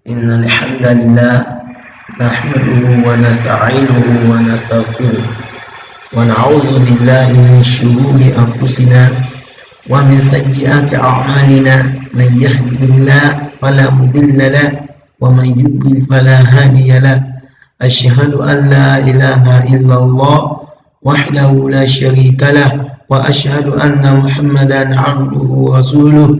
إن الحمد لله نحمده ونستعينه ونستغفره ونعوذ بالله من شرور أنفسنا ومن سيئات أعمالنا. من يهده الله فلا مضل له ومن يضلل فلا هادي له. أشهد أن لا إله إلا الله وحده لا شريك له وأشهد أن محمدا عبده ورسوله.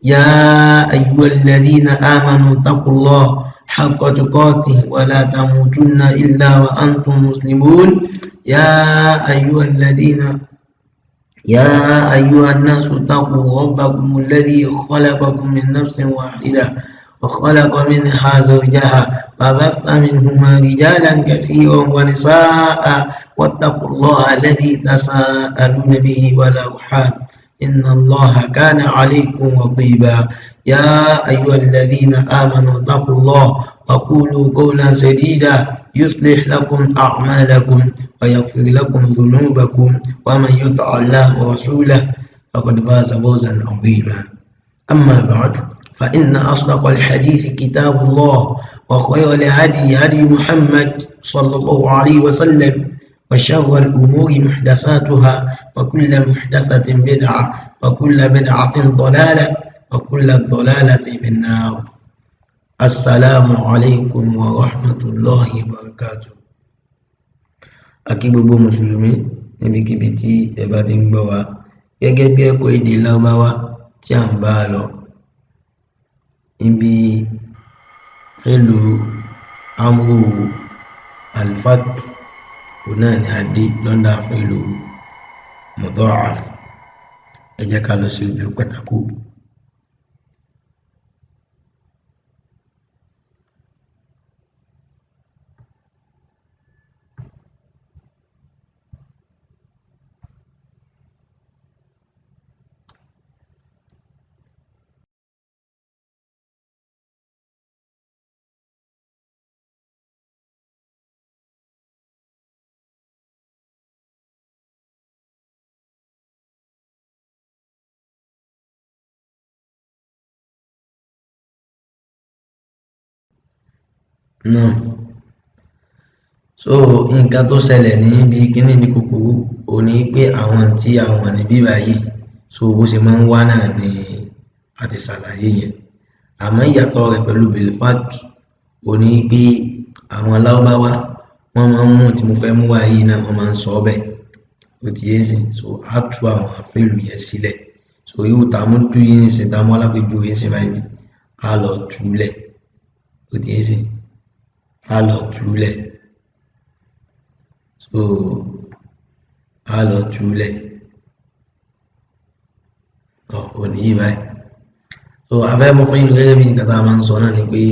يا أيها الذين آمنوا اتقوا الله حق تقاته ولا تموتن إلا وأنتم مسلمون. يا أيها الناس اتقوا ربكم الذي خلقكم من نفس واحدة وخلق منها زوجها وبث منهما رجالا كثيرا ونساء واتقوا الله الذي تساءلون به والأرحام إن الله كان عليكم رقيبا. يا أيها الذين آمنوا اتقوا الله وقولوا قولا سديدا يصلح لكم أعمالكم ويغفر لكم ذنوبكم ومن يطع الله ورسوله فقد فاز فوزا عظيما. أما بعد فإن أصدق الحديث كتاب الله وخير الهدي هدي محمد صلى الله عليه وسلم وشر الأمور محدثاتها وكل محدثة بدعة وكل بدعة ضلالة وكل ضلالة في النار. السلام عليكم ورحمة الله وبركاته. Akí gbogbo mùsùlùmí níbikíbi tí ẹ bá ti ń gbọ́ wa gẹ́gẹ́ bí ẹ̀kọ́ èdè Lárúbáwá tí à ń bá a lọ. Ibi fẹ́lú amru alfat náà ni a dé lọ́ndà fẹ́lú mudha'af. Ẹ jẹ́ ká lọ sí ojú pátákó. Náà so nǹkan tó ṣẹlẹ̀ níbi kíní ní kúkúrú ò ní pé àwọn tí àwọn níbí báyìí so bó ṣe máa ń wá náà ni a ti ṣàlàyé yẹn. Àmọ́ ìyàtọ̀ rẹ̀ pẹ̀lú bilfak ò ní pé àwọn Lárúbáwá wọ́n máa ń mú tí mo fẹ́ mú wá yìí náà wọ́n máa ń sọ bẹ́ẹ̀ ó ti yé sìn. So á tú àwọn fíìlù yẹn sílẹ̀. So irú tààmú tú yìí ní sìn tààmú alápèjú yìí sìn báyìí á lọ túlẹ̀ ó ti yé sìn. A lọ túlẹ̀. So a lọ túlẹ̀ òní yìí báyìí. So abẹ́ mú fún ìlú gẹ́gẹ́ bí nǹkan tá a máa ń sọ náà ni pé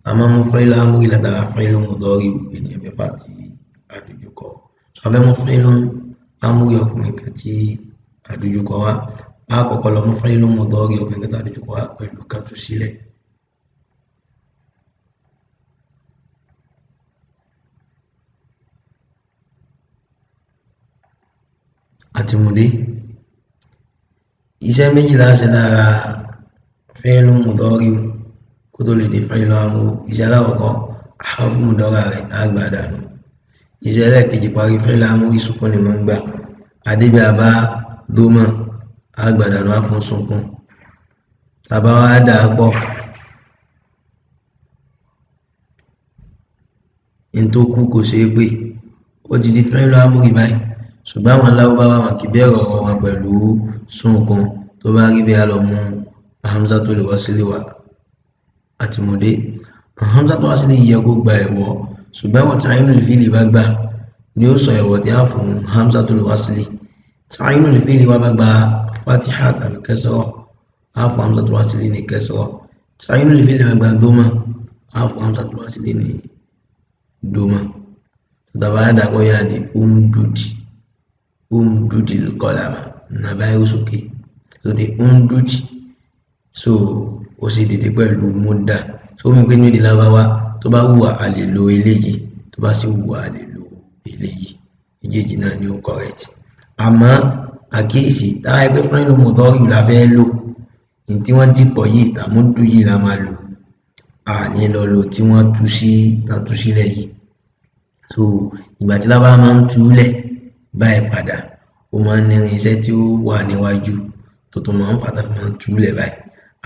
a máa ń mú fún ìlú amúrí látara fún ìlú mudhari ènìyàn mẹ́fà tí a dojúkọ. So abẹ́ mú fún ìlú amúrí ọkùnrin kan tí a dojúkọ wá. A kọ́kọ́ lọ mú fún ìlú mudhari ọkùnrin kan tí a dojúkọ wá pẹ̀lú ká tú sílẹ̀. Àtìmúdé iṣẹ́ méjì láṣẹ lára fẹ́ẹ̀lú mudhari kó tó lè dé fẹ́ẹ̀lú amru. Iṣẹ́ alákọ̀ọ́kọ́ harfu mudhari rẹ̀ àgbà dànù. Iṣẹ́ ẹlẹ́ẹ̀kejì parí fẹ́ẹ̀lú amru sukun ni wọ́n gbà. Adébí àbá dómà àgbà dànù á fún sunkún. Tàbá wá dà á pọ̀ ní tó kú kò ṣeé pé ó ti di fẹ́ẹ̀lú amru báyìí. Ṣùgbọ́n àwọn Lárúbáwá wọn kì í bẹ̀rẹ̀ ọ̀rọ̀ wọn pẹ̀lú sunkún. Tó bá rí bí a lọ mú hamzatul wasli wá. Àtìmúdé hamzatul wasli yẹ kó gba ẹ̀wọ̀ ṣùgbọ́n àwọn tí ainul fi'li bá gbà ni ó sọ ẹ̀wọ̀ tí a fún hamzatul wasli. Tí ainul fi'li wá bá gba fatiha tàbí kasra a fún hamzatul wasli ní kasra. Tí ainul fi'li bá gba dómà a fún hamzatul wasli ní dómà. Tàbá dàgbọ́ yá di umdudil qalama nàbáyé sókè lóti umdudi. So ó sì dédé pẹ̀lú múdà. So ó mú pé ní èdè Lárúbáwá tó bá wùwà a lè lo eléyìí tó bá sì wùwà a lè lo eléyìí. Méjèèjì náà ni ó correct. Àmọ́ àkíyèsí táwa ẹgbẹ́ fẹ́ẹ̀lú mudhari la fẹ́ lò ní tí wọ́n dìpọ̀ yìí tàmúdù yìí la máa lò. àní lọ lò tí wọ́n tú sílẹ̀ yìí. So ìgbà tí lábá máa ń túlẹ̀ báyìí padà ó máa ń ní irinṣẹ́ tí ó wà níwájú tó tún máa ń fà tá fi máa ń túlẹ̀ báyìí.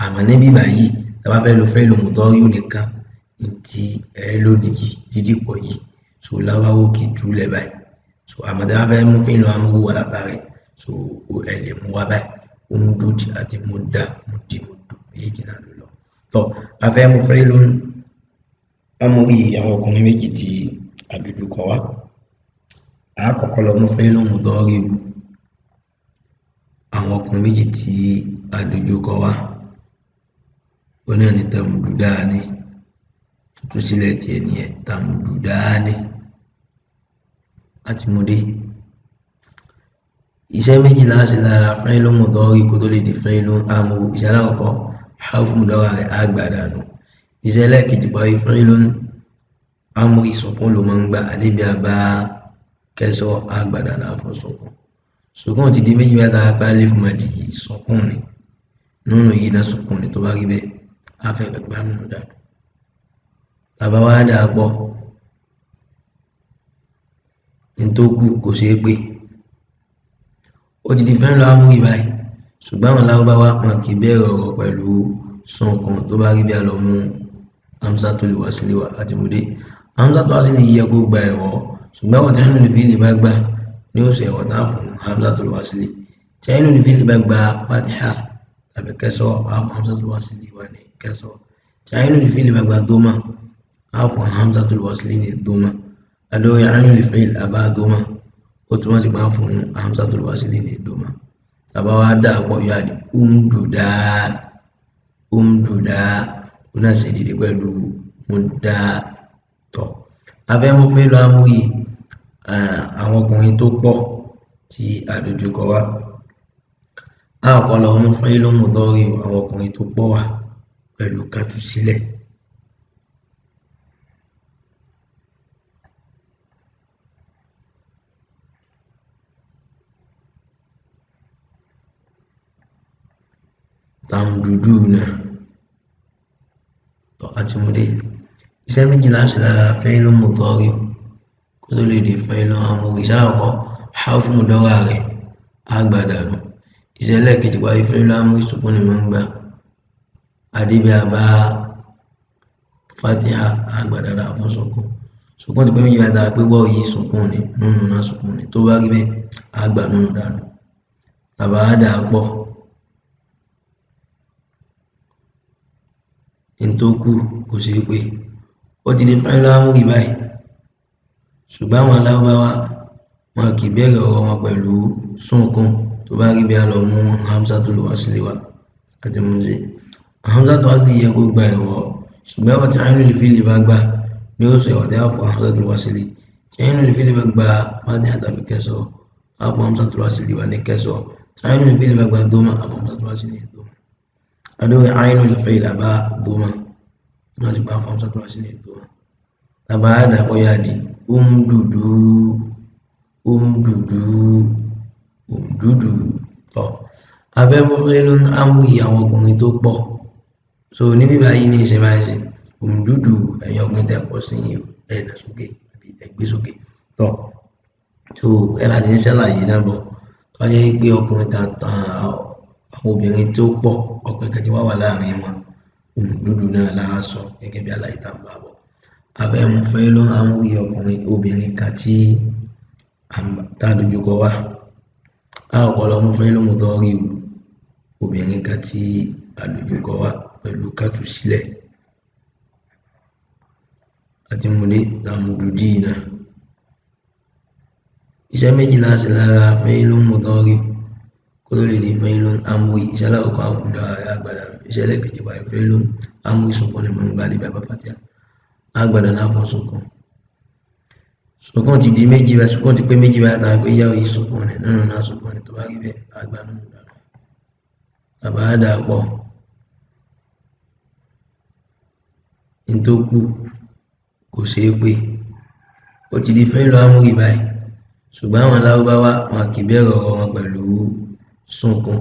Àmọ́ níbí báyìí tá bá fẹ́ lo fi'lu mudari nìkan tí ẹ lò nìyí dídìpọ̀ yìí. So lábá ó kì í túlẹ̀ báyìí. So àmọ́ tá bá fẹ́ mú fi'lu amru wá látàrí so ẹ lè mú wá báyìí. Umdud àti mudda muddi muddu méjì náà ló lọ. Tọ́ a fẹ́ mú fi'lu amri àwọn ọkùnrin méjì tí àdójúkọ wá. A kọ́kọ́ lọ mú fi'lu mudari àwọn ọkùnrin méjì tí àdójúkọ wá. Ó náà ní tamdudani tuntun sílẹ̀ tí ẹni ẹ̀ tamdudani àti mudé. Iṣẹ́ méjì láti lára fi'lu mudari kó tó lè di fi'lu amru. Iṣẹ́ alákọ̀ọ́kọ́ harfu mudari rẹ̀ á gbà dànù. Iṣẹ́ ẹlẹ́ẹ̀kejì parí fi'lu amri sukun ló máa ń gbà àdébí àbá kẹsọ̀ á gbà dànù fún sukun. Sukun ti di méjì mẹ́ta apá alif madi sukun ni. Nunu yìí náà sukun ni tó bá rí bẹ́ẹ̀ á fẹ́ gbà nínú dànù. Tàbá wá dà pọ̀ ntókù kò ṣeé pé ó ti di fi'lu amri báyìí ṣùgbọ́n àwọn Lárúbáwá wọn kì í bẹ̀rẹ̀ ọ̀rọ̀ pẹ̀lú sukun tó bá rí bí a lọ mú hamzatul wasli wá àti mudé. Hamzatul wasli yẹ kó gba ẹ̀rọ ṣùgbọ́n àwọn tí ainul fi'li bá gbà ní ó ṣe ẹ̀rọ tá fún hamzatul wasli. Tí ainul fi'li bá gba fatiha tàbí kẹsọ̀ á fún hamzatul wasli wá ní kẹsọ̀. Tí ainul fi'li bá gba doma á fún hamzatul wasli ní doma. Adórí ainul fi'li àbá doma ó túmọ̀ sí pé á fún hamzatul wasli ní doma. Tàbá wá dà pọ̀ yóò di umduda ó náà ṣe dédé pẹ̀lú mudda. Tọ́ a fẹ́ mú fi'lu amri àwọn ọkùnrin tó pọ̀ tí àdójúkọ wá. A kọ́ lọ mú fi'lu mudari àwọn ọkùnrin tó pọ̀ wá pẹ̀lú kátú sílẹ̀. Tamduduna tọ́ àti mudé. Iṣẹ́ méjì láti lára fi'lu mudari kó tó lè di fi'lu amri. Iṣẹ́ àkọ́kọ́ harfu mudari rẹ̀ á gbà dànù. Iṣẹ́ ẹlẹ́ẹ̀kejì parí fi'lu amri sukun ni máa ń gbà àdébí àbá fatiha á gbà dànù fún sukun. Sukun ti pé méjì mẹ́ta pé wọ́ọ̀ yìí sukun ni nunu náà sukun ni tó bá rí bẹ́ẹ̀ á gbà nunu dànù. Tàbá dà pọ̀ ntókù kò ṣeé pé ó ti di fi'lu amri báyìí ṣùgbọ́n àwọn Lárúbáwá wọn kì í bẹ̀rẹ̀ ọ̀rọ̀ wọn pẹ̀lú sukun tó bá rí bí a lọ mú hamzatul wasli wá àti mudé. Hamzatul wasli yẹ kó gba ẹ̀rọ ṣùgbọ́n ẹ̀rọ tí ainul fi'li bá gbà ní ó sọ ẹ̀rọ tí a fún hamzatul wasli. Tí ainul fi'li bá gba fatiha tàbí kẹsọ̀ á fún hamzatul wasli wá ní kẹsọ̀. Tí ainul fi'li bá gba doma á fún hamzatul wasli ní doma. Adórí ainul fi'li àbá doma náà ti bá fún hamzatul wasli ní doma. Tàbá dà pọ̀ yá di umdudu tọ́ a fẹ́ mú fi'lu amri àwọn ọkùnrin tó pọ̀. So níbí báyìí ní ìṣe máa ń ṣe umdudu ẹ̀yìn ọkùnrin tẹ̀ pọ̀ sí ẹ̀nà sókè àbí ẹgbẹ́ sókè. Tọ́ so ẹ bá ti ń ṣàlàyé náà bọ̀ tó yẹ pé ọkùnrin àwọn obìnrin tó pọ̀ ọkùnrin kan ti wá wà láàrin wọn umdudu náà láà sọ gẹ́gẹ́ bí àlàyé tá ń bá bọ̀. A fẹ́ mú fi'lu amri ọkùnrin obìnrin kan tí àdójúkọ wá. A kọ́ lọ mú fi'lu mudari obìnrin kan tí àdójúkọ wá pẹ̀lú kátú sílẹ̀ àti mudé tamdudina. Iṣẹ́ méjì láti lára fi'lu mudari kó tó lè di fi'lu amri. Iṣẹ́ alákọ̀ọ́kọ́ harfu mudari á gbà dànù. Iṣẹ́ ẹlẹ́ẹ̀kejì parí fi'lu amri sukun ni máa ń gbà àdébí àbá fatiha á gbà dànù fún sukun. Sukun ti di méjì báyìí sukun ti pé méjì báyìí àtàwọn pé yáwó yìí sukun ni nínú náà sukun ni tó bá rí bẹ́ẹ̀ á gbà nínú dànù. Tàbá dà pọ̀ ntókù kò ṣeé pé ó ti di fi'lu amri báyìí ṣùgbọ́n àwọn Lárúbáwá wọn kì í bẹ̀rẹ̀ ọ̀rọ̀ wọn pẹ̀lú sukun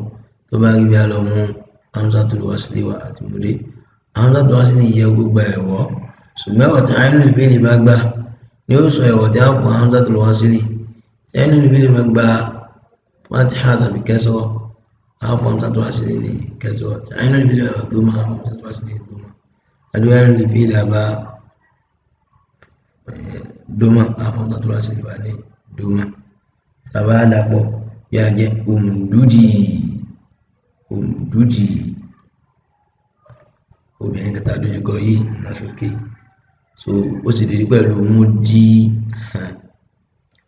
tó bá rí bí a lọ mú hamzatul wasli wá àti mudé. hamzatu wasli yẹ gbogbo ẹ̀wọ́ ṣùgbọ́n ẹ̀wọ̀ tí ainul fi'li bá gbà ni ó sọ ẹ̀wọ̀ tí a fún hamzatu wasli tí ainul fi'li bá gbà fatiha tàbí kẹsọ́ a fún hamzatu wasli ní kẹsọ́ tí ainul fi'li bá tó máa fún hamzatu wasli ní tó máa adúlá ainul fi'li bá doma a fún hamzatu wasli bá ní doma tàbá dàpọ̀ yá jẹ́ umdudi obìnrin kẹta dojúkọ yìí lásòkè so ó sì dìde pẹ̀lú mú dí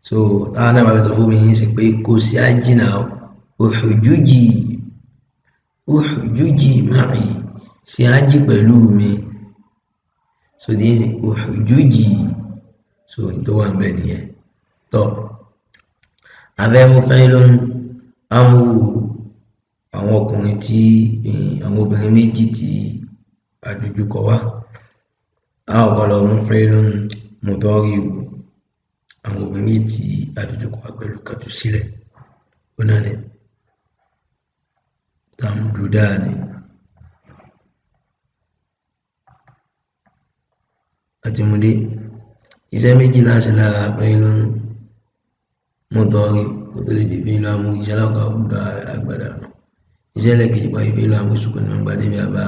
so táwọn náà bá fẹ́ sọ fún mi yín sí pé kò sí àjìnà òhùjújì máì sí àjì pẹ̀lú mi so di òhùjújì so tó wà ń bẹ nìyẹn tọ́ abẹ́ mo fẹ́ ló ń amúwò àwọn ọkùnrin tí àwọn obìnrin méjì tí àdójúkọ wá a ọ̀pọ̀lọ̀ mú fẹ́ ló ń mọ̀tọ́rí àwọn obìnrin méjì tí àdójúkọ wá pẹ̀lú kàtú sílẹ̀ ó náà ní tàmùdúdá ni àti múdé iṣẹ́ méjì láti lára fẹ́ ló ń mọ̀tọ́rí kó tó lè dé fi lọ amú iṣẹ́ lápá ọgbà àgbàdà iṣẹ́ lẹ́kẹ̀ẹ́ pa ìfẹ́ lọ amú ìsùnkún ní ọgbà débi àbá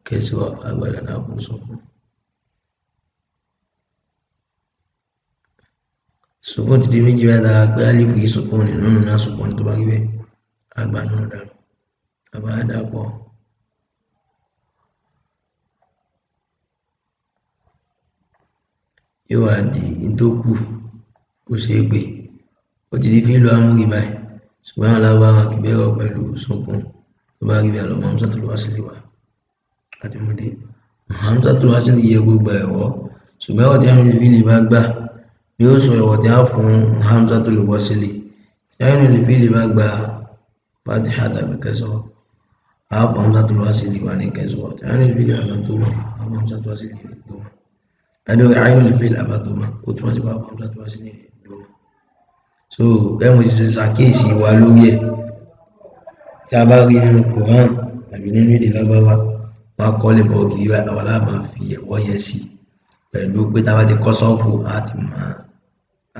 kẹsọ́ àgbàdà náà kún sọ́kún sùkún ti di méjì bá dára pé alifu yìí sùkún ní nínú náà sùkún tó bá rí bẹ́ẹ̀ àgbà náà dànù àbá dàpọ̀ yóò wá di ìtókù kò ṣeé pé ó ti di fi lọ amúrí báyìí ṣùgbọ́n aláwọ̀ kìbẹ́rọ̀ pẹ̀lú sùkún tó bá rí bẹ́ẹ̀ lọ hamzatul wasli wá àti múdé hamzatul wasli yẹ gbogbo ẹ̀wọ́ ṣùgbọ́n ẹ̀wọ̀ tí ainul fi'li bá gbà ni ó sọ ẹ̀wọ̀ tí a fún hamzatul wasli tí ainul fi'li bá gbà fatiha tàbí kẹsọ́ a fún hamzatul wasli wá ní kẹsọ́ tí ainul fi'li bá tó mọ́ a fún hamzatul wasli ní tó mọ́ adúlé ainul fi'li bá tó mọ́ ó tún wọ́n ti bá fún hamzatul wasli ní tó mọ́ so bẹ́ẹ̀ mo ti ṣe ṣàkíyèsí wa lórí ẹ̀ tí a bá rí nínú Quran tàbí nínú èdè lágbáwá wọn kọ́ lè bọ̀ kiri àwọn aláàmà fi ẹ̀wọ́ yẹn sí pẹ̀lú pé tá a bá ti kọ́ sọ́ọ̀fù àti máa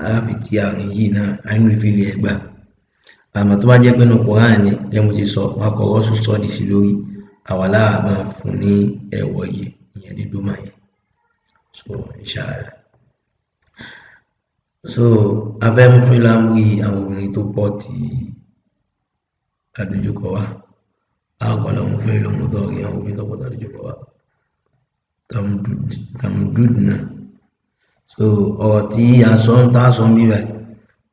àáfi ti àrùn yìí náà ainul fi'li ẹgbà àmọ́ tó bá jẹ́ pé nínú Quran ni bẹ́ẹ̀ mo ti sọ wọn kọ́ rọ́ọ̀sù sọ́ọ̀dì sí lórí àwọn aláàmà fún ní ẹ̀wọ́ yẹn ìyẹn ní dúmọ̀ yẹn so inshallah so abẹ́mú fún ìlàmúrí àwọn obìnrin tó pọ̀ tí àdójúkọ wá àkọlọ̀ mú fẹ́ lọ́mú tọ́rí àwọn obìnrin tó pọ̀ tí àdójúkọ wá tàmùdúdùnà so ọ̀rọ̀ tí a sọ ń tá sọ ń bíbà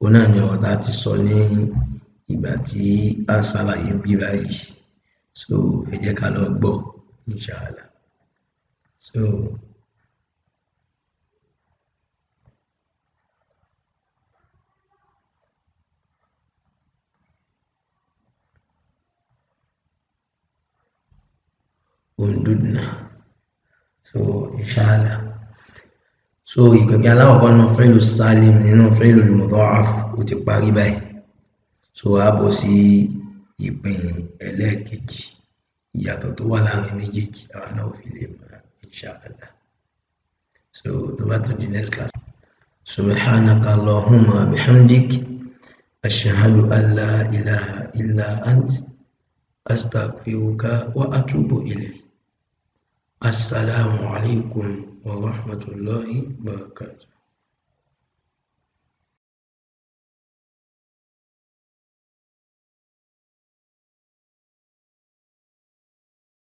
ó náà ni ọ̀rọ̀ tá ti sọ ní ìgbà tí a ṣàlàyé ń bíbà yìí so ẹ jẹ́ ká lọ gbọ́ inshallah so umdudna so inshallah so ìpẹ̀pẹ̀ aláwọ̀kọ́ náà fi'lu salim nínú fi'lu mudha'af ó ti parí báyìí so a bọ̀ sí ìpín ẹlẹ́ẹ̀kejì ìyàtọ̀ tó wà láàrin méjèèjì àwọn náà fi lè mọ̀ inshallah so tó bá tún di next class subhanaka allahumma bihamdik ashhadu an la ilaha illa ant astaghfiruka wa atubu ilayk. Assalamu alaikum wa rahmatullahi wa barakatuh.